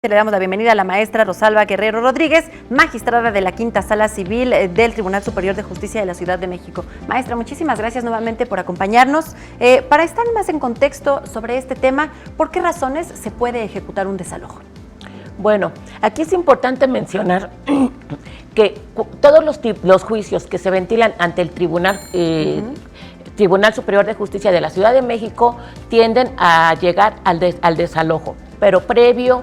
Le damos la bienvenida a la maestra Rosalba Guerrero Rodríguez, magistrada de la Quinta Sala Civil del Tribunal Superior de Justicia de la Ciudad de México. Maestra, muchísimas gracias nuevamente por acompañarnos. Para estar más en contexto sobre este tema, ¿por qué razones se puede ejecutar un desalojo? Bueno, aquí es importante mencionar que todos los juicios que se ventilan ante el Tribunal Superior de Justicia de la Ciudad de México tienden a llegar al desalojo, pero previo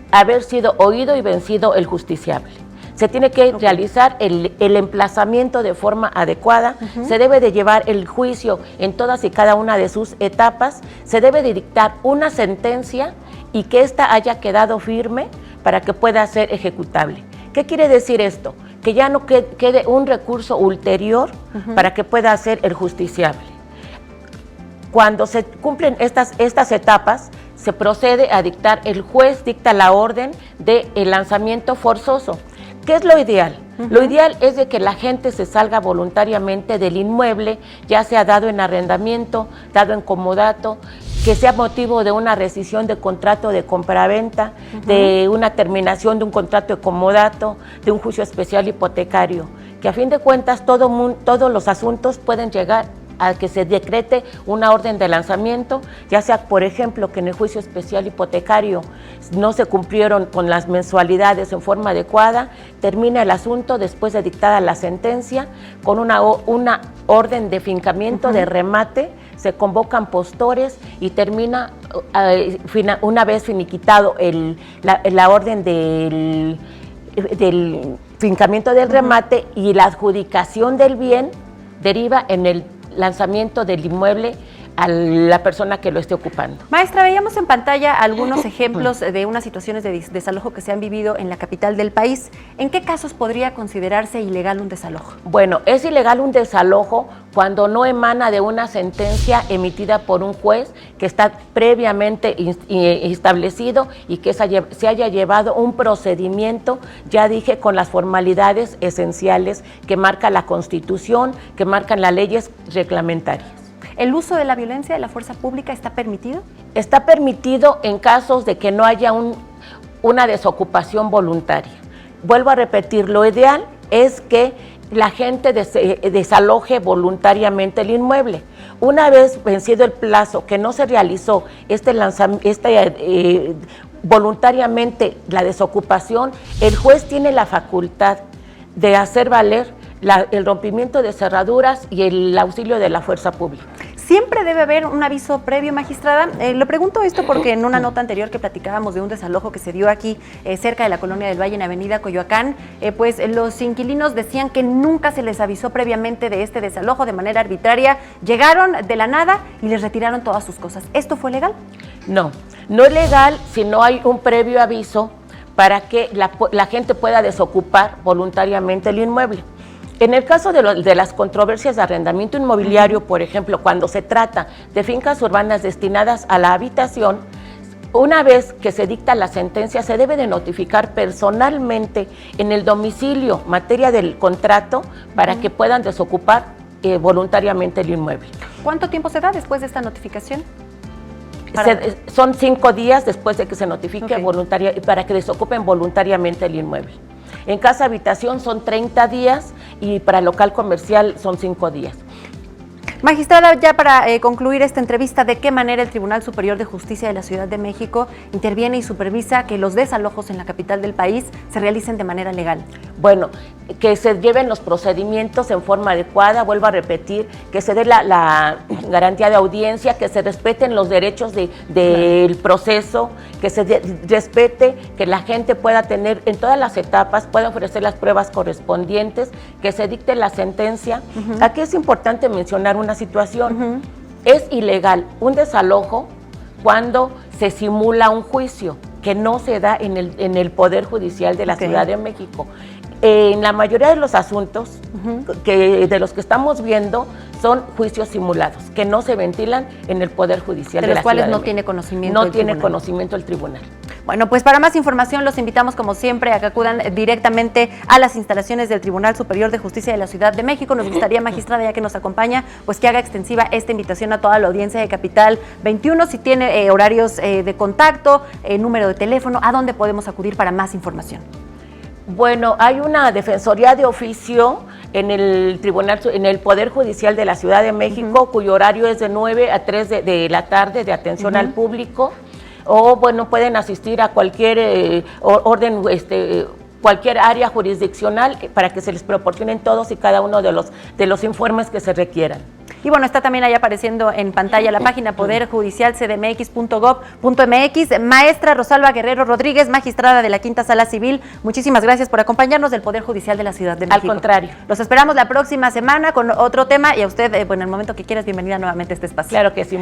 haber sido oído y vencido el justiciable. Se tiene que realizar el emplazamiento de forma adecuada, se debe de llevar el juicio en todas y cada una de sus etapas, se debe de dictar una sentencia y que ésta haya quedado firme para que pueda ser ejecutable. ¿Qué quiere decir esto? Que ya no quede un recurso ulterior para que pueda ser el justiciable. Cuando se cumplen estas etapas, se procede a dictar, el juez dicta la orden del lanzamiento forzoso. ¿Qué es lo ideal? Lo ideal es de que la gente se salga voluntariamente del inmueble, ya sea dado en arrendamiento, dado en comodato, que sea motivo de una rescisión de contrato de compraventa, de una terminación de un contrato de comodato, de un juicio especial hipotecario, que a fin de cuentas todos los asuntos pueden llegar a que se decrete una orden de lanzamiento, ya sea, por ejemplo, que en el juicio especial hipotecario no se cumplieron con las mensualidades en forma adecuada, termina el asunto después de dictada la sentencia con una orden de fincamiento, de remate, se convocan postores y termina, una vez finiquitado la orden del fincamiento del remate y la adjudicación del bien, deriva en el lanzamiento del inmueble a la persona que lo esté ocupando. Maestra, veíamos en pantalla algunos ejemplos de unas situaciones de desalojo que se han vivido en la capital del país. ¿En qué casos podría considerarse ilegal un desalojo? Bueno, es ilegal un desalojo cuando no emana de una sentencia emitida por un juez que está previamente establecido y que se haya llevado un procedimiento, ya dije, con las formalidades esenciales que marca la Constitución, que marcan las leyes reglamentarias. ¿El uso de la violencia de la fuerza pública está permitido? Está permitido en casos de que no haya una desocupación voluntaria. Vuelvo a repetir, lo ideal es que la gente desaloje voluntariamente el inmueble. Una vez vencido el plazo que no se realizó voluntariamente la desocupación, el juez tiene la facultad de hacer valer el rompimiento de cerraduras y el auxilio de la fuerza pública. ¿Siempre debe haber un aviso previo, magistrada? Le pregunto esto porque en una nota anterior que platicábamos de un desalojo que se dio aquí cerca de la Colonia del Valle, en Avenida Coyoacán, pues los inquilinos decían que nunca se les avisó previamente de este desalojo de manera arbitraria. Llegaron de la nada y les retiraron todas sus cosas. ¿Esto fue legal? No, no es legal si no hay un previo aviso para que la gente pueda desocupar voluntariamente el inmueble. En el caso de las controversias de arrendamiento inmobiliario, por ejemplo, cuando se trata de fincas urbanas destinadas a la habitación, una vez que se dicta la sentencia, se debe de notificar personalmente en el domicilio materia del contrato para que puedan desocupar voluntariamente el inmueble. ¿Cuánto tiempo se da después de esta notificación? Son 5 días después de que se notifique para que desocupen voluntariamente el inmueble. En casa habitación son 30 días y para local comercial son 5 días. Magistrada, ya para concluir esta entrevista, ¿de qué manera el Tribunal Superior de Justicia de la Ciudad de México interviene y supervisa que los desalojos en la capital del país se realicen de manera legal? Bueno, que se lleven los procedimientos en forma adecuada, vuelvo a repetir, que se dé la garantía de audiencia, que se respeten los derechos del proceso, que se respete que la gente pueda tener en todas las etapas, pueda ofrecer las pruebas correspondientes, que se dicte la sentencia. Aquí es importante mencionar una situación. Es ilegal un desalojo cuando se simula un juicio, que no se da en el Poder Judicial de la Ciudad de México. En la mayoría de los asuntos de los que estamos viendo son juicios simulados, que no se ventilan en el Poder Judicial de la Ciudad de México. De los cuales no tiene conocimiento el tribunal. No tiene conocimiento el tribunal. Bueno, pues para más información los invitamos como siempre a que acudan directamente a las instalaciones del Tribunal Superior de Justicia de la Ciudad de México. Nos gustaría, magistrada, ya que nos acompaña, pues que haga extensiva esta invitación a toda la audiencia de Capital 21, si tiene horarios de contacto, número de teléfono, a dónde podemos acudir para más información. Bueno, hay una defensoría de oficio en el Tribunal, en el Poder Judicial de la Ciudad de México, cuyo horario es de 9 a 3 de la tarde de atención al público, o bueno, pueden asistir a cualquier orden, cualquier área jurisdiccional para que se les proporcionen todos y cada uno de los informes que se requieran. Y bueno, está también ahí apareciendo en pantalla la página poderjudicialcdmx.gov.mx. Maestra Rosalba Guerrero Rodríguez, magistrada de la Quinta Sala Civil, muchísimas gracias por acompañarnos del Poder Judicial de la Ciudad de México. Al contrario. Los esperamos la próxima semana con otro tema y a usted, en el momento que quieras, bienvenida nuevamente a este espacio. Claro que sí.